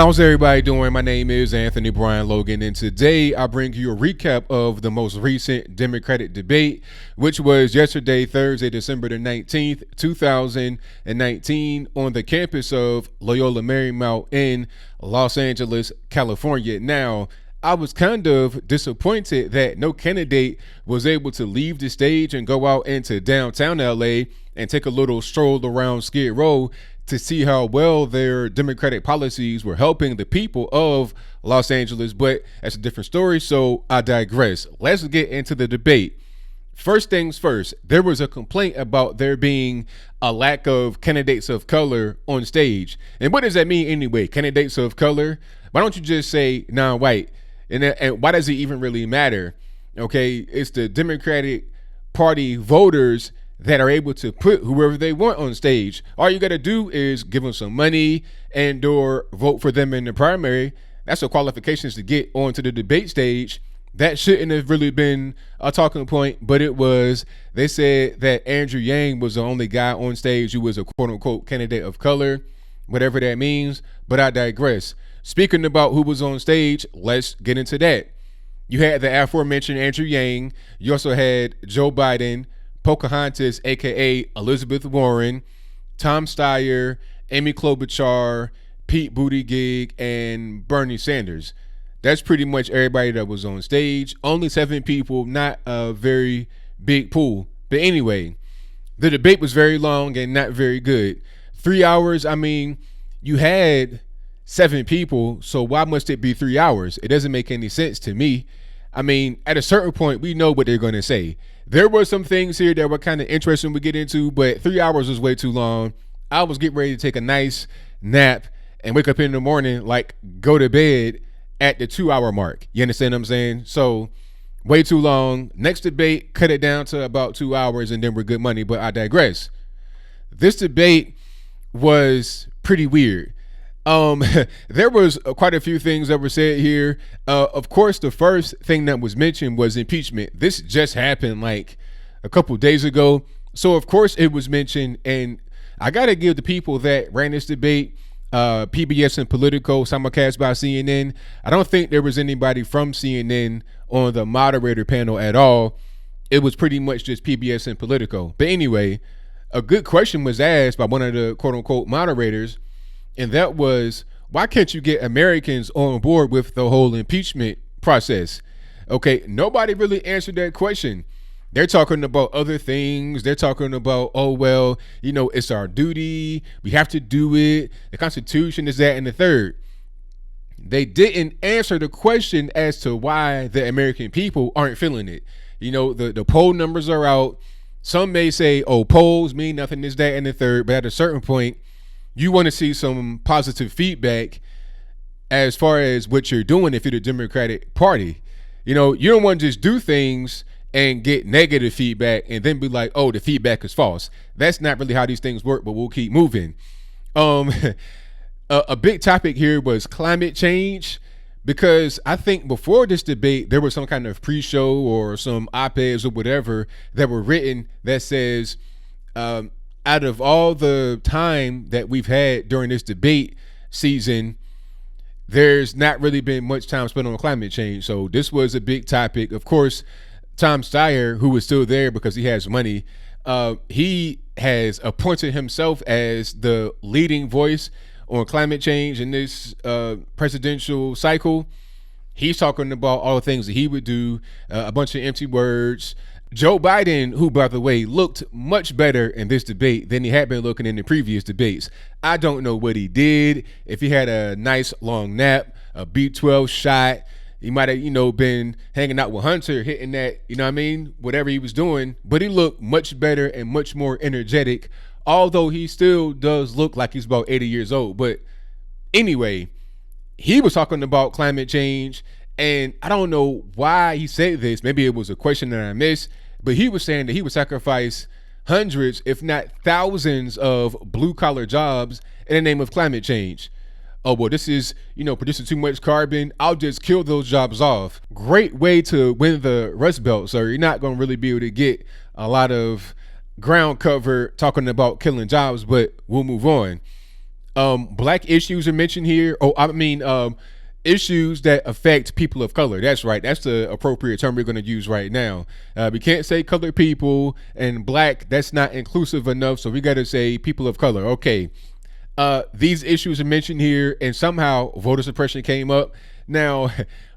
How's everybody doing? My name is Anthony Brian Logan, and today I bring you a recap of the most recent Democratic debate, which was yesterday, Thursday, December the 19th, 2019, on the campus of Loyola Marymount in Los Angeles, California. Now, I was kind of disappointed that no candidate was able to leave the stage and go out into downtown LA and take a little stroll around Skid Row to see how well their Democratic policies were helping the people of Los Angeles. But that's a different story, so I digress. Let's get into the debate. First things first, there was a complaint about there being a lack of candidates of color on stage. And what does that mean anyway? Candidates of color? Why don't you just say non-white? And why does it even really matter? Okay, it's the Democratic Party voters that are able to put whoever they want on stage. All you got to do is give them some money and or vote for them in the primary. That's the qualifications to get onto the debate stage. That shouldn't have really been a talking point, but it was. They said that Andrew Yang was the only guy on stage who was a quote-unquote candidate of color, whatever that means, but I digress. Speaking about who was on stage, let's get into that. You had the aforementioned Andrew Yang. You also had Joe Biden, Pocahontas, aka Elizabeth Warren, Tom Steyer, Amy Klobuchar, Pete Buttigieg, and Bernie Sanders. That's pretty much everybody that was on stage. Only 7 people, not a very big pool. But anyway, the debate was very long and not very good. 3 hours, I mean, you had 7 people, so why must it be 3 hours? It doesn't make any sense to me. I mean, at a certain point, we know what they're going to say. There were some things here that were kind of interesting to get into, but 3 hours was way too long. I was getting ready to take a nice nap and wake up in the morning, like go to bed at the 2-hour mark. You understand what I'm saying? So way too long. Next debate, cut it down to about 2 hours and then we're good money, but I digress. This debate was pretty weird. There was quite a few things that were said here. Of course, the first thing that was mentioned was impeachment. This just happened like a couple days ago. So, of course, it was mentioned. And I got to give the people that ran this debate, PBS and Politico, simulcast by CNN. I don't think there was anybody from CNN on the moderator panel at all. It was pretty much just PBS and Politico. But anyway, a good question was asked by one of the quote unquote moderators. And that was, why can't you get Americans on board with the whole impeachment process? Okay, nobody really answered that question. They're talking about other things. They're talking about, oh, well, you know, it's our duty. We have to do it. The Constitution is that and the third. They didn't answer the question as to why the American people aren't feeling it. You know, the poll numbers are out. Some may say, oh, polls mean nothing, is that and the third. But at a certain point, you want to see some positive feedback as far as what you're doing if you're the Democratic Party. You know, you don't want to just do things and get negative feedback and then be like, oh, the feedback is false. That's not really how these things work, but we'll keep moving. A big topic here was climate change, because I think before this debate, there was some kind of pre-show or some op-eds or whatever that were written that says, out of all the time that we've had during this debate season, there's not really been much time spent on climate change. So this was a big topic. Of course, Tom Steyer, who was still there because he has money, he has appointed himself as the leading voice on climate change in this presidential cycle. He's talking about all the things that he would do, a bunch of empty words. Joe Biden, who, by the way, looked much better in this debate than he had been looking in the previous debates. I don't know what he did. If he had a nice long nap, a B12 shot, he might have, you know, been hanging out with Hunter, hitting that, you know what I mean, whatever he was doing. But he looked much better and much more energetic, although he still does look like he's about 80 years old. But anyway, he was talking about climate change. And I don't know why he said this. Maybe it was a question that I missed, but he was saying that he would sacrifice hundreds, if not thousands, of blue-collar jobs in the name of climate change. Oh, well, this is, you know, producing too much carbon. I'll just kill those jobs off. Great way to win the Rust Belt, sir. You're not going to really be able to get a lot of ground cover talking about killing jobs, but we'll move on. Black issues are mentioned here. Issues that affect people of color. That's right. That's the appropriate term we're going to use right now. We can't say colored people and black. That's not inclusive enough. So we got to say people of color. Okay. These issues are mentioned here, and somehow voter suppression came up. Now,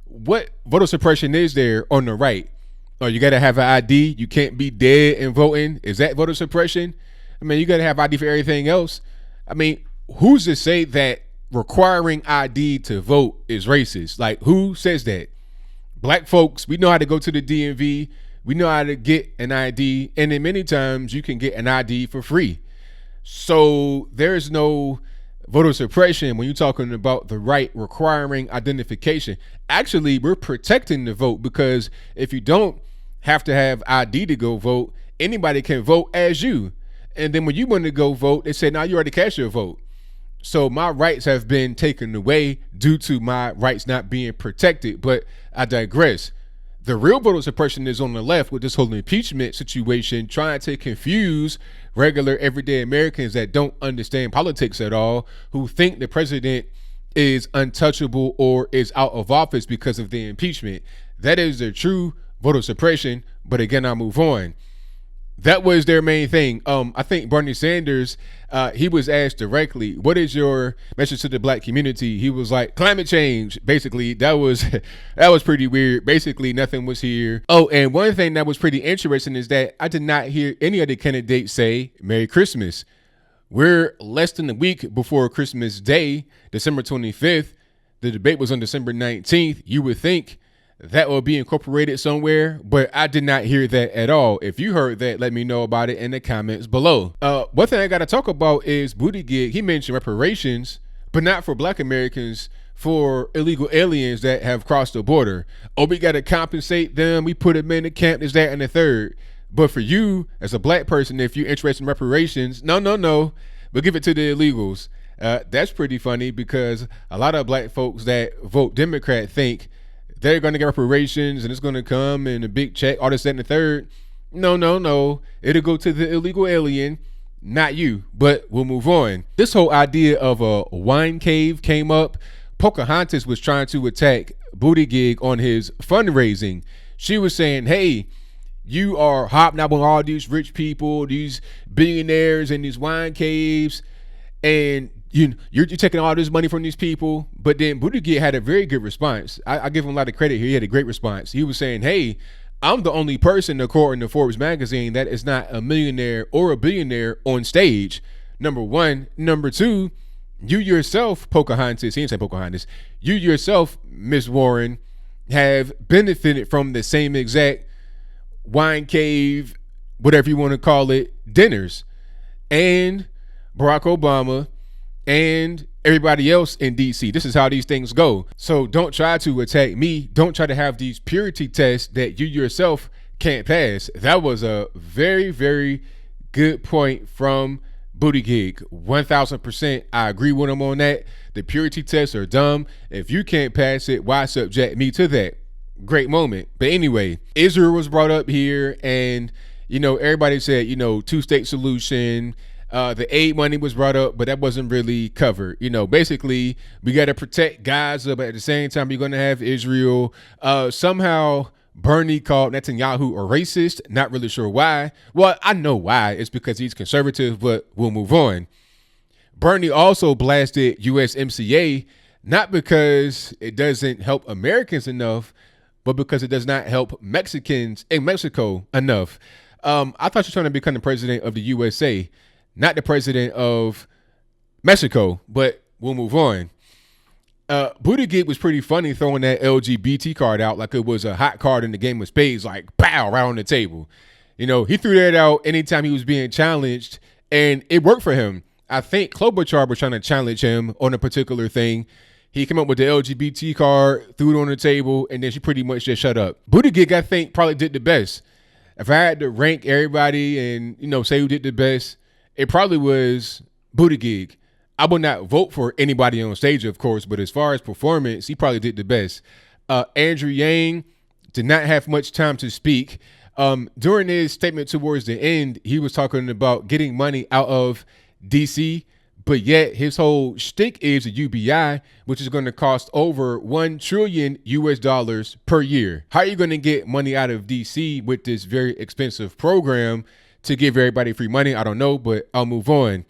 what voter suppression is there on the right? Oh, you got to have an ID. You can't be dead and voting. Is that voter suppression? I mean, you got to have ID for everything else. I mean, who's to say that requiring ID to vote is racist? Like, who says that? Black folks, we know how to go to the DMV. We know how to get an ID. And then many times you can get an ID for free. So there's no voter suppression when you're talking about the right requiring identification. Actually, we're protecting the vote, because if you don't have to have ID to go vote, anybody can vote as you. And then when you want to go vote, they say, now you already cast your vote. So my rights have been taken away due to my rights not being protected. But I digress. The real voter suppression is on the left with this whole impeachment situation, trying to confuse regular everyday Americans that don't understand politics at all, who think the president is untouchable or is out of office because of the impeachment. That is the true voter suppression. But again, I'll move on. That was their main thing. I think Bernie Sanders, he was asked directly, what is your message to the black community? He was like, climate change. Basically, that was pretty weird. Basically, nothing was here. Oh, and one thing that was pretty interesting is that I did not hear any of the candidates say Merry Christmas. We're less than a week before Christmas Day, December 25th. The debate was on December 19th. You would think that will be incorporated somewhere, but I did not hear that at all. If you heard that, let me know about it in the comments below. One thing I got to talk about is Buttigieg. He mentioned reparations, but not for black Americans, for illegal aliens that have crossed the border. Oh, we got to compensate them. We put them in the camp, this, that, and the third. But for you, as a black person, if you're interested in reparations, no, we'll give it to the illegals. That's pretty funny, because a lot of black folks that vote Democrat think they're going to get reparations and it's going to come in a big check, all this, that, and the third. No. It'll go to the illegal alien, not you. But we'll move on. This whole idea of a wine cave came up. Pocahontas was trying to attack Buttigieg on his fundraising. She was saying, hey, you are hobnobbing all these rich people, these billionaires in these wine caves, and you're taking all this money from these people. But then Buttigieg had a very good response. I give him a lot of credit here. He had a great response. He was saying, hey, I'm the only person, according to Forbes magazine, that is not a millionaire or a billionaire on stage. Number one. Number two, you yourself, Pocahontas, he didn't say Pocahontas, you yourself, Miss Warren, have benefited from the same exact wine cave, whatever you want to call it, dinners. And Barack Obama and everybody else in DC. This is how these things go. So don't try to attack me. Don't try to have these purity tests that you yourself can't pass. That was a very, very good point from Buttigieg. 1000%. I agree with him on that. The purity tests are dumb. If you can't pass it, why subject me to that? Great moment. But anyway, Israel was brought up here, and everybody said, two-state solution. The aid money was brought up, but that wasn't really covered. Basically, we got to protect Gaza, but at the same time, you're going to have Israel. Somehow, Bernie called Netanyahu a racist. Not really sure why. Well, I know why. It's because he's conservative, but we'll move on. Bernie also blasted USMCA, not because it doesn't help Americans enough, but because it does not help Mexicans in Mexico enough. I thought you were trying to become the president of the USA, not the president of Mexico, but we'll move on. Buttigieg was pretty funny throwing that LGBT card out like it was a hot card in the game of spades, like pow, right on the table. He threw that out anytime he was being challenged, and it worked for him. I think Klobuchar was trying to challenge him on a particular thing. He came up with the LGBT card, threw it on the table, and then she pretty much just shut up. Buttigieg, I think, probably did the best. If I had to rank everybody and, say who did the best, it probably was Buttigieg. I would not vote for anybody on stage, of course, but as far as performance, he probably did the best. Andrew Yang did not have much time to speak. During his statement towards the end, he was talking about getting money out of DC, But yet his whole shtick is a UBI, which is going to cost over $1 trillion US per year. How are you going to get money out of DC with this very expensive program to give everybody free money? I don't know, but I'll move on.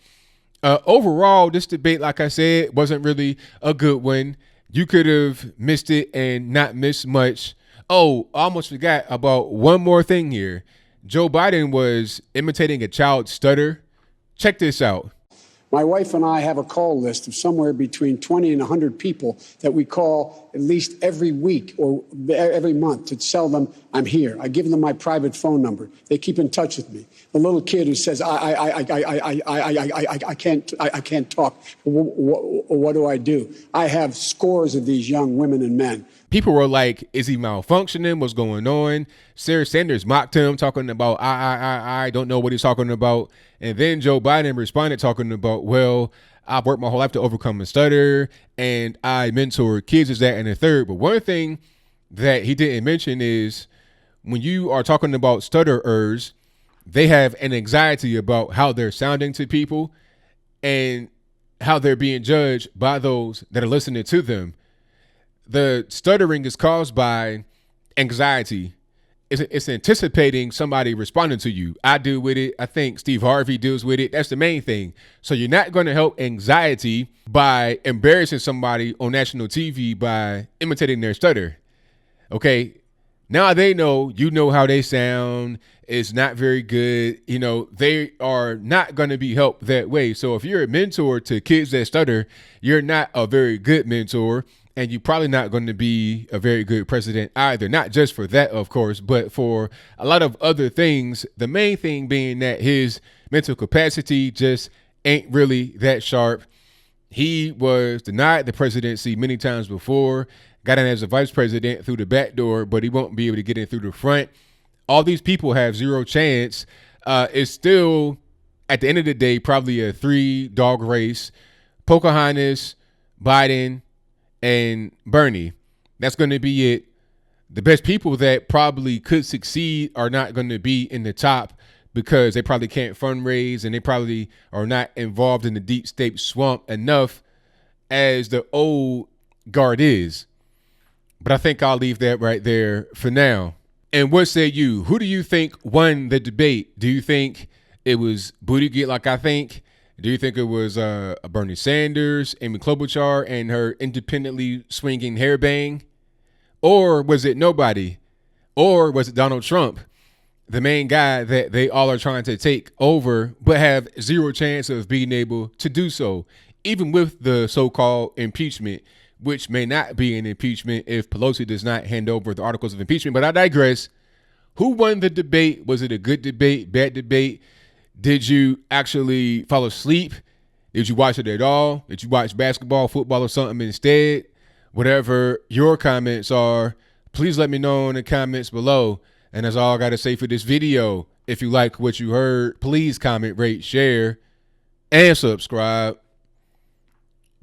Overall, this debate, like I said, wasn't really a good one. You could have missed it and not missed much. Oh, I almost forgot about one more thing here. Joe Biden was imitating a child stutter. Check this out. My wife and I have a call list of somewhere between 20 and 100 people that we call at least every week or every month to tell them I'm here. I give them my private phone number. They keep in touch with me. The little kid who says, I can't talk. What do I do? I have scores of these young women and men. People were like, is he malfunctioning? What's going on? Sarah Sanders mocked him, talking about, I don't know what he's talking about. And then Joe Biden responded talking about, well, I've worked my whole life to overcome a stutter and I mentor kids, is that and the third. But one thing that he didn't mention is when you are talking about stutterers, they have an anxiety about how they're sounding to people and how they're being judged by those that are listening to them. The stuttering is caused by anxiety. It's anticipating somebody responding to you. I deal with it. I think Steve Harvey deals with it. That's the main thing. So you're not going to help anxiety by embarrassing somebody on national TV by imitating their stutter. Okay. Now they know, you know how they sound. It's not very good. You know, they are not going to be helped that way. So if you're a mentor to kids that stutter, you're not a very good mentor. And you're probably not going to be a very good president either. Not just for that, of course, but for a lot of other things. The main thing being that his mental capacity just ain't really that sharp. He was denied the presidency many times before, got in as a vice president through the back door, but he won't be able to get in through the front. All these people have zero chance. It's still, at the end of the day, probably a 3-dog race. Pocahontas, Biden, and Bernie. That's going to be it. The best people that probably could succeed are not going to be in the top because they probably can't fundraise and they probably are not involved in the deep state swamp enough as the old guard is. But I think I'll leave that right there for now. And what say you? Who do you think won the debate? Do you think it was Buttigieg like I think? Do you think it was Bernie Sanders, Amy Klobuchar, and her independently swinging hair bang? Or was it nobody? Or was it Donald Trump, the main guy that they all are trying to take over, but have zero chance of being able to do so, even with the so-called impeachment, which may not be an impeachment if Pelosi does not hand over the articles of impeachment. But I digress. Who won the debate? Was it a good debate, bad debate? Did you actually fall asleep? Did you watch it at all? Did you watch basketball, football, or something instead? Whatever your comments are, please let me know in the comments below. And that's all I got to say for this video. If you like what you heard, please comment, rate, share, and subscribe.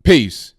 Peace.